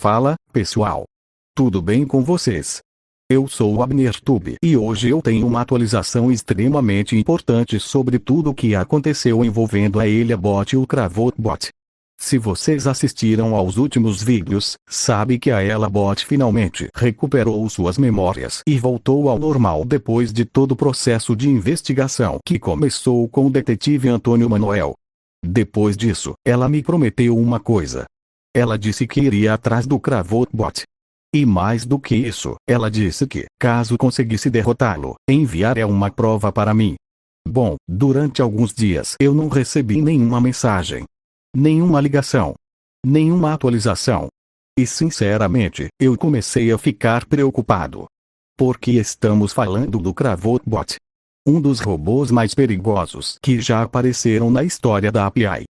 Fala, pessoal. Tudo bem com vocês? Eu sou o AbnerTube e hoje eu tenho uma atualização extremamente importante sobre tudo o que aconteceu envolvendo a Ilha Bot e o Cravot Bot. Se vocês assistiram aos últimos vídeos, sabe que a Ela Bot finalmente recuperou suas memórias e voltou ao normal depois de todo o processo de investigação que começou com o detetive Antônio Manuel. Depois disso, ela me prometeu uma coisa. Ela disse que iria atrás do Cravot Bot. E mais do que isso, ela disse que, caso conseguisse derrotá-lo, enviaria uma prova para mim. Bom, durante alguns dias eu não recebi nenhuma mensagem, nenhuma ligação, nenhuma atualização. E sinceramente, eu comecei a ficar preocupado. Porque estamos falando do Cravot Bot, um dos robôs mais perigosos que já apareceram na história da API.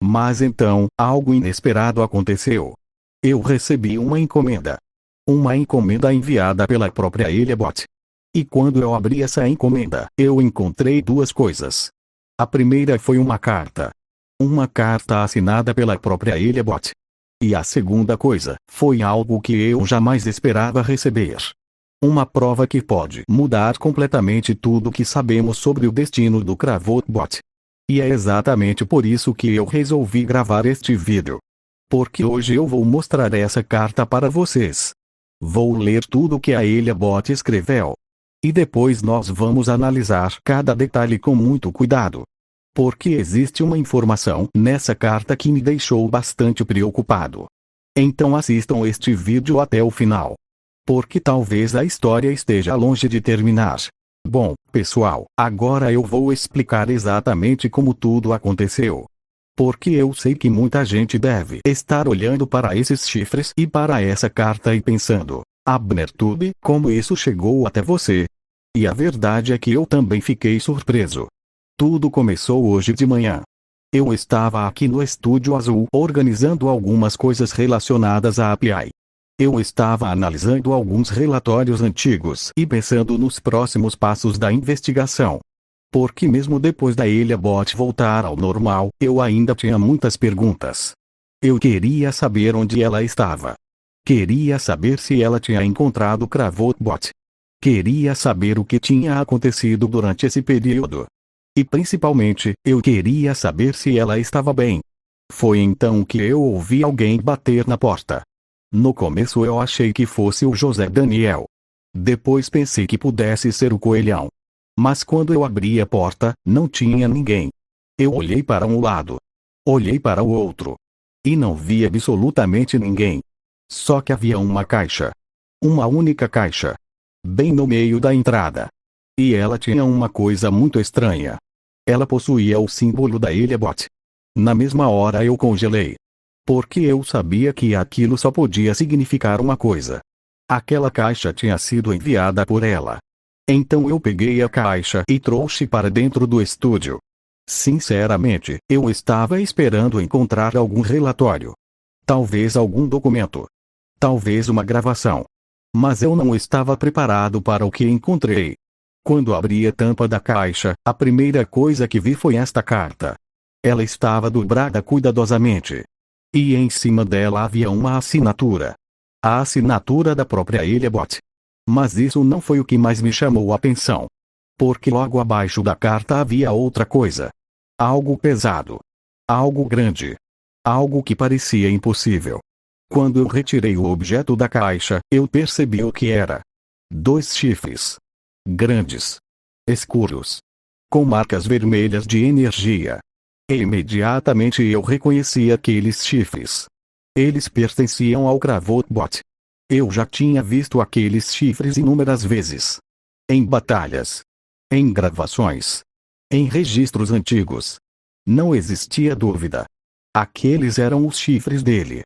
Mas então, algo inesperado aconteceu. Eu recebi uma encomenda. Uma encomenda enviada pela própria Ilha Bot. E quando eu abri essa encomenda, eu encontrei duas coisas. A primeira foi uma carta. Uma carta assinada pela própria Ilha Bot. E a segunda coisa, foi algo que eu jamais esperava receber. Uma prova que pode mudar completamente tudo o que sabemos sobre o destino do Cravot Bot. E é exatamente por isso que eu resolvi gravar este vídeo. Porque hoje eu vou mostrar essa carta para vocês. Vou ler tudo o que a Ilha Bot escreveu. E depois nós vamos analisar cada detalhe com muito cuidado. Porque existe uma informação nessa carta que me deixou bastante preocupado. Então assistam este vídeo até o final. Porque talvez a história esteja longe de terminar. Bom, pessoal, agora eu vou explicar exatamente como tudo aconteceu. Porque eu sei que muita gente deve estar olhando para esses chifres e para essa carta e pensando, AbnerTube, como isso chegou até você? E a verdade é que eu também fiquei surpreso. Tudo começou hoje de manhã. Eu estava aqui no Estúdio Azul organizando algumas coisas relacionadas à API. Eu estava analisando alguns relatórios antigos e pensando nos próximos passos da investigação. Porque mesmo depois da Ilha Bot voltar ao normal, eu ainda tinha muitas perguntas. Eu queria saber onde ela estava. Queria saber se ela tinha encontrado o Cravot Bot. Queria saber o que tinha acontecido durante esse período. E principalmente, eu queria saber se ela estava bem. Foi então que eu ouvi alguém bater na porta. No começo eu achei que fosse o José Daniel. Depois pensei que pudesse ser o Coelhão. Mas quando eu abri a porta, não tinha ninguém. Eu olhei para um lado. Olhei para o outro. E não vi absolutamente ninguém. Só que havia uma caixa. Uma única caixa. Bem no meio da entrada. E ela tinha uma coisa muito estranha. Ela possuía o símbolo da Ilha Bot. Na mesma hora eu congelei. Porque eu sabia que aquilo só podia significar uma coisa. Aquela caixa tinha sido enviada por ela. Então eu peguei a caixa e trouxe para dentro do estúdio. Sinceramente, eu estava esperando encontrar algum relatório. Talvez algum documento. Talvez uma gravação. Mas eu não estava preparado para o que encontrei. Quando abri a tampa da caixa, a primeira coisa que vi foi esta carta. Ela estava dobrada cuidadosamente. E em cima dela havia uma assinatura. A assinatura da própria Ilha Bot. Mas isso não foi o que mais me chamou a atenção. Porque logo abaixo da carta havia outra coisa. Algo pesado. Algo grande. Algo que parecia impossível. Quando eu retirei o objeto da caixa, eu percebi o que era. 2 chifres. Grandes. Escuros. Com marcas vermelhas de energia. E imediatamente eu reconheci aqueles chifres. Eles pertenciam ao Cravot Bot. Eu já tinha visto aqueles chifres inúmeras vezes. Em batalhas. Em gravações. Em registros antigos. Não existia dúvida. Aqueles eram os chifres dele.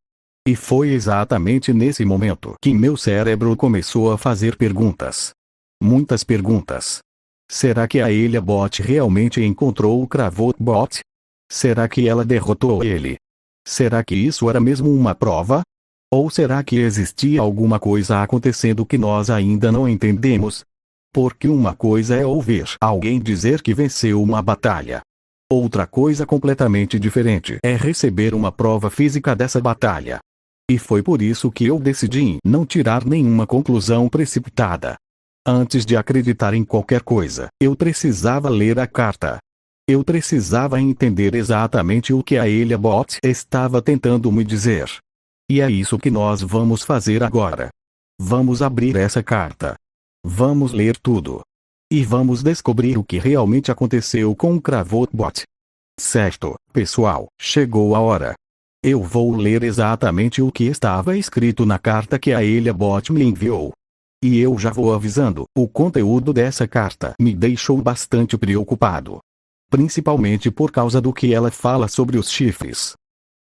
E foi exatamente nesse momento que meu cérebro começou a fazer perguntas. Muitas perguntas. Será que a Ilha Bot realmente encontrou o Cravot Bot? Será que ela derrotou ele? Será que isso era mesmo uma prova? Ou será que existia alguma coisa acontecendo que nós ainda não entendemos? Porque uma coisa é ouvir alguém dizer que venceu uma batalha. Outra coisa completamente diferente é receber uma prova física dessa batalha. E foi por isso que eu decidi não tirar nenhuma conclusão precipitada. Antes de acreditar em qualquer coisa, eu precisava ler a carta. Eu precisava entender exatamente o que a Elia Bot estava tentando me dizer. E é isso que nós vamos fazer agora. Vamos abrir essa carta. Vamos ler tudo. E vamos descobrir o que realmente aconteceu com o Cravotbot. Certo, pessoal, chegou a hora. Eu vou ler exatamente o que estava escrito na carta que a Elia Bot me enviou. E eu já vou avisando, o conteúdo dessa carta me deixou bastante preocupado. Principalmente por causa do que ela fala sobre os chifres.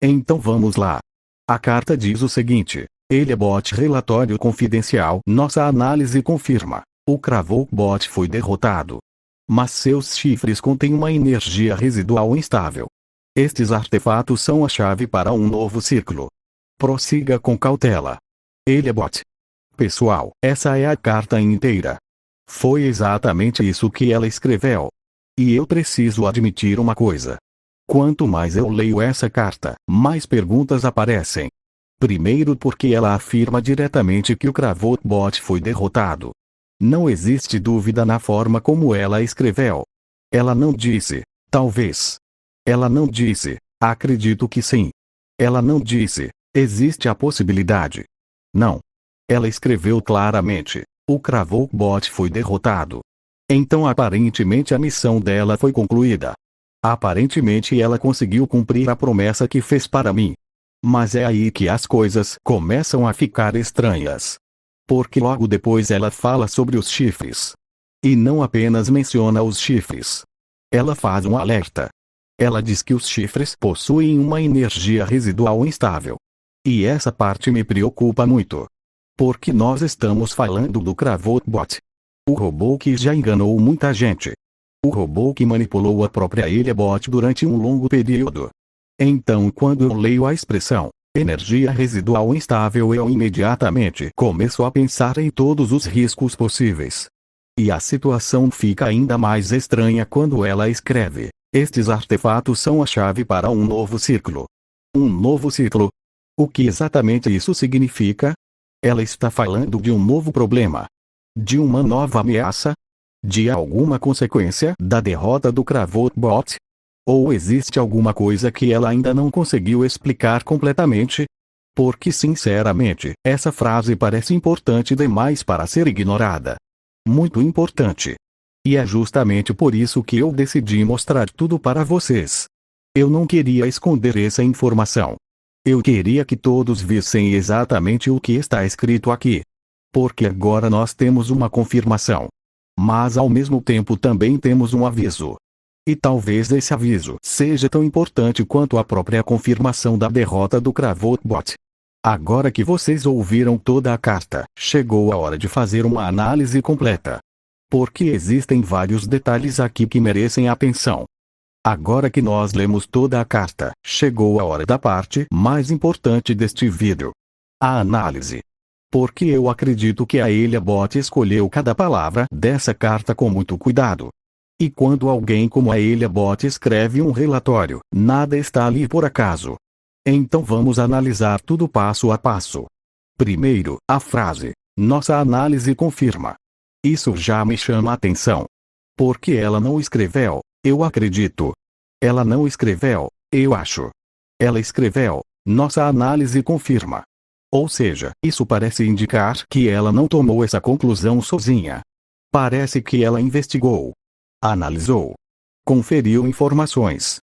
Então vamos lá. A carta diz o seguinte: Elia Bot relatório confidencial. Nossa análise confirma. O Cravotbot foi derrotado. Mas seus chifres contêm uma energia residual instável. Estes artefatos são a chave para um novo ciclo. Prossiga com cautela. Elia Bot. Pessoal, essa é a carta inteira. Foi exatamente isso que ela escreveu. E eu preciso admitir uma coisa. Quanto mais eu leio essa carta, mais perguntas aparecem. Primeiro porque ela afirma diretamente que o Cravotbot foi derrotado. Não existe dúvida na forma como ela escreveu. Ela não disse, talvez. Ela não disse, acredito que sim. Ela não disse, existe a possibilidade. Não. Ela escreveu claramente, o Cravotbot foi derrotado. Então aparentemente a missão dela foi concluída. Aparentemente ela conseguiu cumprir a promessa que fez para mim. Mas é aí que as coisas começam a ficar estranhas. Porque logo depois ela fala sobre os chifres. E não apenas menciona os chifres. Ela faz um alerta. Ela diz que os chifres possuem uma energia residual instável. E essa parte me preocupa muito. Porque nós estamos falando do Cravotbot. O robô que já enganou muita gente. O robô que manipulou a própria Elia Bot durante um longo período. Então quando eu leio a expressão, energia residual instável, eu imediatamente começo a pensar em todos os riscos possíveis. E a situação fica ainda mais estranha quando ela escreve, estes artefatos são a chave para um novo ciclo. Um novo ciclo? O que exatamente isso significa? Ela está falando de um novo problema. De uma nova ameaça? De alguma consequência da derrota do Cravotbot? Ou existe alguma coisa que ela ainda não conseguiu explicar completamente? Porque sinceramente, essa frase parece importante demais para ser ignorada. Muito importante. E é justamente por isso que eu decidi mostrar tudo para vocês. Eu não queria esconder essa informação. Eu queria que todos vissem exatamente o que está escrito aqui. Porque agora nós temos uma confirmação. Mas ao mesmo tempo também temos um aviso. E talvez esse aviso seja tão importante quanto a própria confirmação da derrota do Cravotbot. Agora que vocês ouviram toda a carta, chegou a hora de fazer uma análise completa. Porque existem vários detalhes aqui que merecem atenção. Agora que nós lemos toda a carta, chegou a hora da parte mais importante deste vídeo. A análise. Porque eu acredito que a Elia Bot escolheu cada palavra dessa carta com muito cuidado. E quando alguém como a Elia Bot escreve um relatório, nada está ali por acaso. Então vamos analisar tudo passo a passo. Primeiro, a frase, nossa análise confirma. Isso já me chama a atenção. Porque ela não escreveu, eu acredito. Ela não escreveu, eu acho. Ela escreveu, nossa análise confirma. Ou seja, isso parece indicar que ela não tomou essa conclusão sozinha. Parece que ela investigou, analisou, conferiu informações.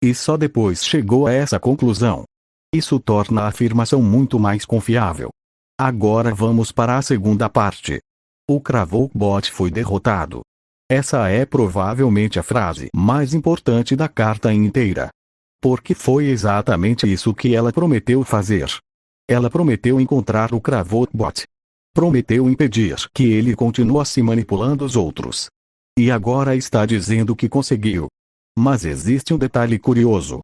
E só depois chegou a essa conclusão. Isso torna a afirmação muito mais confiável. Agora vamos para a segunda parte. O Cravotbot foi derrotado. Essa é provavelmente a frase mais importante da carta inteira. Porque foi exatamente isso que ela prometeu fazer. Ela prometeu encontrar o Cravotbot. Prometeu impedir que ele continuasse manipulando os outros. E agora está dizendo que conseguiu. Mas existe um detalhe curioso.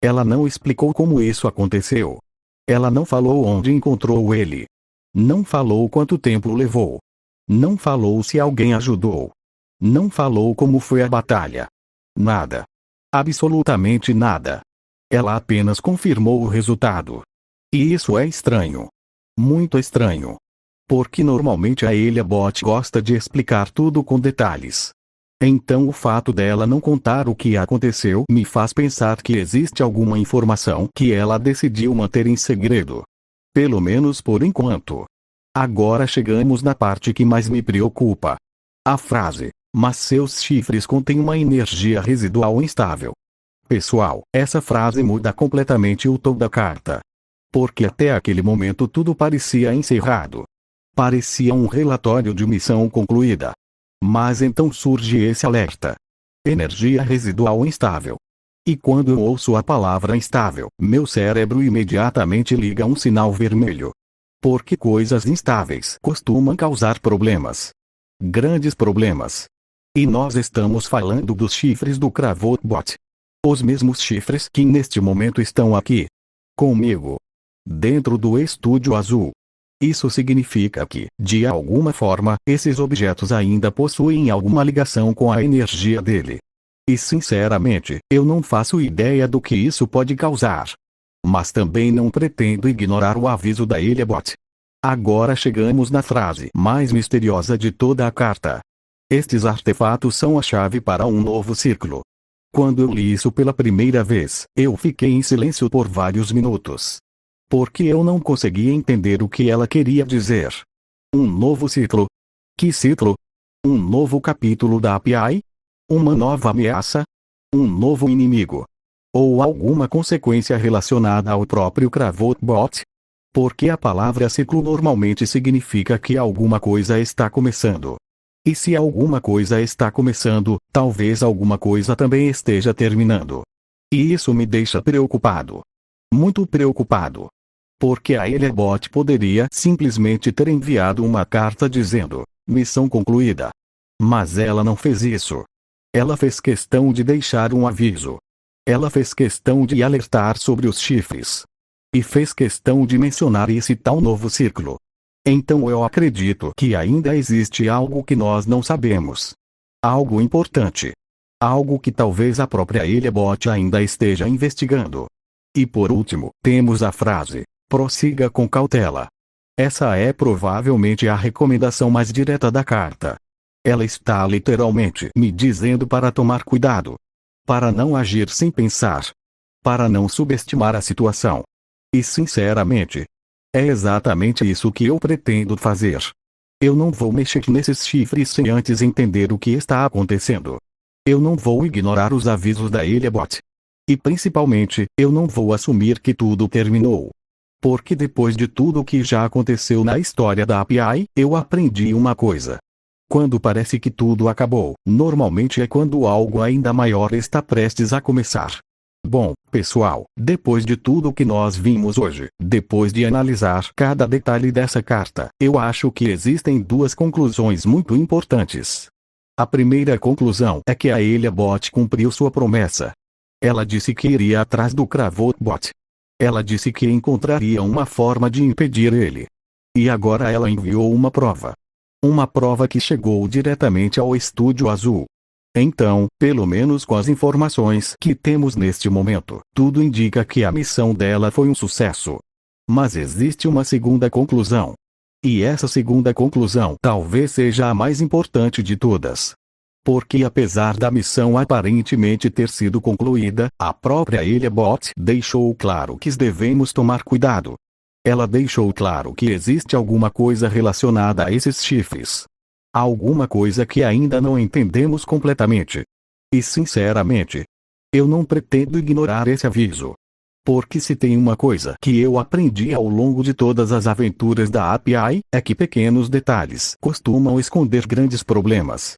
Ela não explicou como isso aconteceu. Ela não falou onde encontrou ele. Não falou quanto tempo levou. Não falou se alguém ajudou. Não falou como foi a batalha. Nada. Absolutamente nada. Ela apenas confirmou o resultado. E isso é estranho. Muito estranho. Porque normalmente a Elia Bot gosta de explicar tudo com detalhes. Então o fato dela não contar o que aconteceu me faz pensar que existe alguma informação que ela decidiu manter em segredo. Pelo menos por enquanto. Agora chegamos na parte que mais me preocupa. A frase, mas seus chifres contêm uma energia residual instável. Pessoal, essa frase muda completamente o tom da carta. Porque até aquele momento tudo parecia encerrado. Parecia um relatório de missão concluída. Mas então surge esse alerta. Energia residual instável. E quando eu ouço a palavra instável, meu cérebro imediatamente liga um sinal vermelho. Porque coisas instáveis costumam causar problemas. Grandes problemas. E nós estamos falando dos chifres do Cravotbot. Os mesmos chifres que neste momento estão aqui. Comigo. Dentro do estúdio azul. Isso significa que, de alguma forma, esses objetos ainda possuem alguma ligação com a energia dele. E sinceramente, eu não faço ideia do que isso pode causar. Mas também não pretendo ignorar o aviso da Elia Bot. Agora chegamos na frase mais misteriosa de toda a carta. Estes artefatos são a chave para um novo ciclo. Quando eu li isso pela primeira vez, eu fiquei em silêncio por vários minutos. Porque eu não conseguia entender o que ela queria dizer. Um novo ciclo? Que ciclo? Um novo capítulo da API? Uma nova ameaça? Um novo inimigo? Ou alguma consequência relacionada ao próprio Cravotbot? Porque a palavra ciclo normalmente significa que alguma coisa está começando. E se alguma coisa está começando, talvez alguma coisa também esteja terminando. E isso me deixa preocupado. Muito preocupado. Porque a Elia Bot poderia simplesmente ter enviado uma carta dizendo, missão concluída. Mas ela não fez isso. Ela fez questão de deixar um aviso. Ela fez questão de alertar sobre os chifres. E fez questão de mencionar esse tal novo ciclo. Então eu acredito que ainda existe algo que nós não sabemos. Algo importante. Algo que talvez a própria Elia Bot ainda esteja investigando. E por último, temos a frase, prossiga com cautela. Essa é provavelmente a recomendação mais direta da carta. Ela está literalmente me dizendo para tomar cuidado. Para não agir sem pensar. Para não subestimar a situação. E sinceramente, é exatamente isso que eu pretendo fazer. Eu não vou mexer nesses chifres sem antes entender o que está acontecendo. Eu não vou ignorar os avisos da Elia Bot. E principalmente, eu não vou assumir que tudo terminou. Porque depois de tudo que já aconteceu na história da API, eu aprendi uma coisa. Quando parece que tudo acabou, normalmente é quando algo ainda maior está prestes a começar. Bom, pessoal, depois de tudo que nós vimos hoje, depois de analisar cada detalhe dessa carta, eu acho que existem duas conclusões muito importantes. A primeira conclusão é que a Elia Bot cumpriu sua promessa. Ela disse que iria atrás do Cravotbot. Ela disse que encontraria uma forma de impedir ele. E agora ela enviou uma prova. Uma prova que chegou diretamente ao Estúdio Azul. Então, pelo menos com as informações que temos neste momento, tudo indica que a missão dela foi um sucesso. Mas existe uma segunda conclusão. E essa segunda conclusão talvez seja a mais importante de todas. Porque apesar da missão aparentemente ter sido concluída, a própria Elia Bot deixou claro que devemos tomar cuidado. Ela deixou claro que existe alguma coisa relacionada a esses chifres. Alguma coisa que ainda não entendemos completamente. E sinceramente, eu não pretendo ignorar esse aviso. Porque se tem uma coisa que eu aprendi ao longo de todas as aventuras da API, é que pequenos detalhes costumam esconder grandes problemas.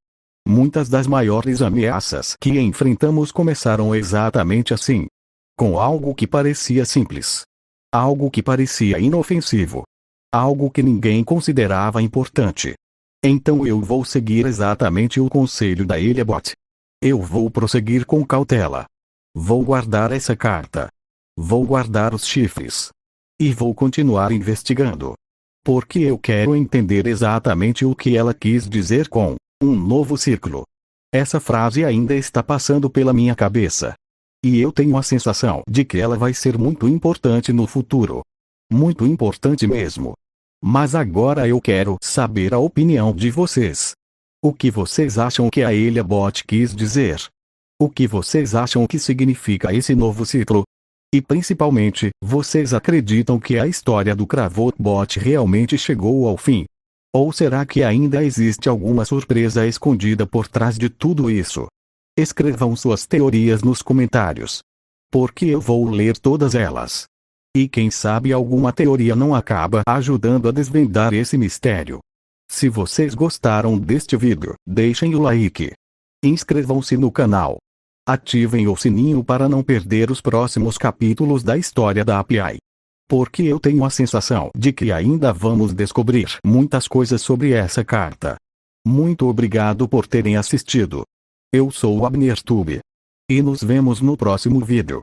Muitas das maiores ameaças que enfrentamos começaram exatamente assim. Com algo que parecia simples. Algo que parecia inofensivo. Algo que ninguém considerava importante. Então eu vou seguir exatamente o conselho da Elia Bot. Eu vou prosseguir com cautela. Vou guardar essa carta. Vou guardar os chifres. E vou continuar investigando. Porque eu quero entender exatamente o que ela quis dizer com um novo ciclo. Essa frase ainda está passando pela minha cabeça. E eu tenho a sensação de que ela vai ser muito importante no futuro. Muito importante mesmo. Mas agora eu quero saber a opinião de vocês. O que vocês acham que a Elia Bot quis dizer? O que vocês acham que significa esse novo ciclo? E principalmente, vocês acreditam que a história do Cravot Bot realmente chegou ao fim? Ou será que ainda existe alguma surpresa escondida por trás de tudo isso? Escrevam suas teorias nos comentários. Porque eu vou ler todas elas. E quem sabe alguma teoria não acaba ajudando a desvendar esse mistério. Se vocês gostaram deste vídeo, deixem o like. Inscrevam-se no canal. Ativem o sininho para não perder os próximos capítulos da história da API. Porque eu tenho a sensação de que ainda vamos descobrir muitas coisas sobre essa carta. Muito obrigado por terem assistido. Eu sou o AbnerTube. E nos vemos no próximo vídeo.